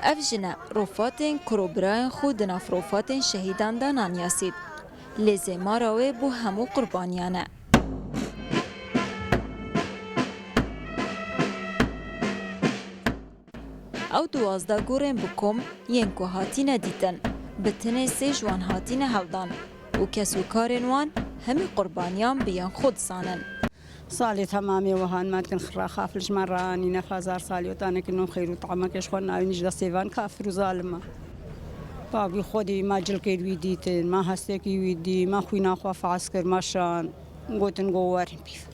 افجنا رفاتن کروبران خود ناف رفاتن شهیدان دانان یاسید لیزه ماراوی بو همو قربانیانه. او 12 گورن بکم ینکو هاتینه دیتن بتنه سه جوان هاتینه هلدان و کسو کارن وان همی قربانیان بیان خود سانن. صالي تمامي وهان ما كن خرا خافلش مراني نخازار صالي وتانا كنو خير وطعمك ايش خلنا نجد سيفان كافر وظالمه باقي خودي ما جلكي ويديتن ما هستكي ويدي ما خوينا خواف عسكر ماشان قوتن قوارن بيف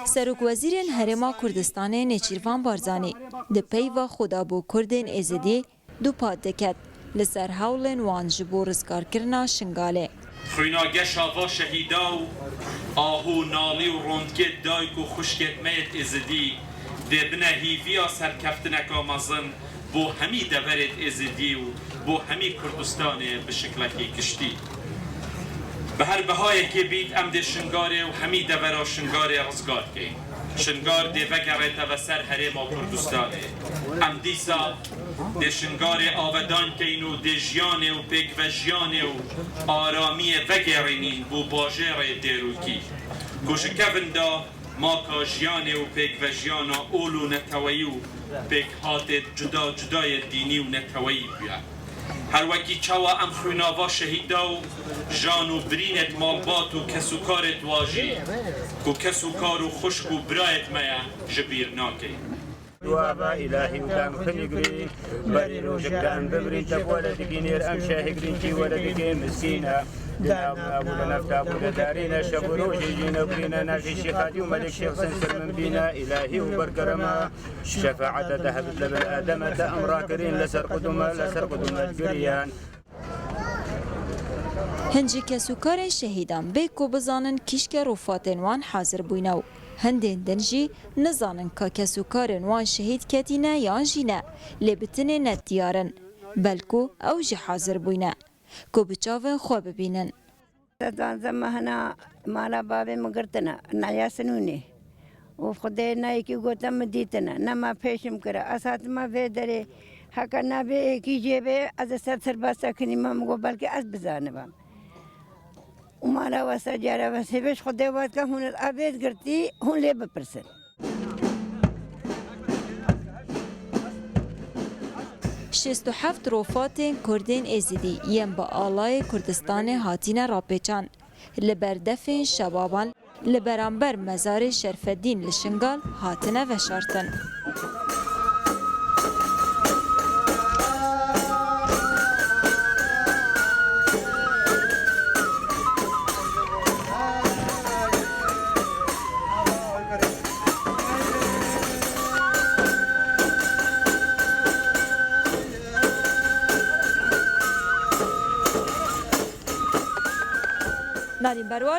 سروک وزیرین هرما کردستان نچیروان بارزانی ده پیوا خدا بو کردین ازدی دو پاد دکت لسر هولن وان جبو رزگار کرنا شنگاله. خوینا گشاوا شهیدا و آهو نالی و روندکت دایک و خوشکت میت ازدی ده بنا هیویا سرکفتنک آمازن بو همی دورت ازدی و بو همی کردستان بشکلکی کشتی. به هر بهای که بید ام ده شنگاره و همی دورا شنگاره رزگار که شنگار ده وگرده و سر هرما کردستانه ام دیسا ده شنگاره آودان که اینو ده جیانه و پیک و جیانه و آرامی وگرینین بو باجر دیروکی کشکفن دا ما که جیانه و پیک و جیانا اولو نتویی و پیک هات جدا جدای دینی و نتویی بیاد هر وکی چوا ام خویناوا شهیدا و جان و برینت مالبات و کسوکارت واجی کو کسوکار و خشک و برایت میا جبیر ناکی دوابا إلهي وكان خلقري بري روجك دان ببري تبولد كينير أم شاهقرين كي ولدك مسكينة دنا أبونا نفتابونا دارينا شبروجي جينا برينا ناشي شيخاتي وملك شيخ سنسر من بينا إلهي وبركرما شفاعة ذهبت لبن آدمة أمرا كرين لسر قدومة قريان هنجی کسوکار شهیدان بیکو بزانن کشک رفاتن وان حاضر بوینو هندین دنجی نزانن که کسوکارن وان شهید کتینه یان جینه لبتنه ندیارن بلکو او جی حاضر بوینه که بچاون خواه ببینن. زمان هنا مالا بابی مگرتنا نیاسنونی و خدای نایکی گوتم دیتنا نما پیشم کرا اسات ما ویدره حقا نبی ایکی جیبه از سر باستا کنی ما مگو بلکه از بزانه بام ومالا واسا جارا واسه خدای واسه که هون آبید گرتی هون لی بپرسن. 67 رفاتین کردین ازدی یم با آلای کردستان هاتین راپیچان لبردفین شبابان لبرانبر مزار شرفدین لشنگال هاتنه و شارتن. نارین بروار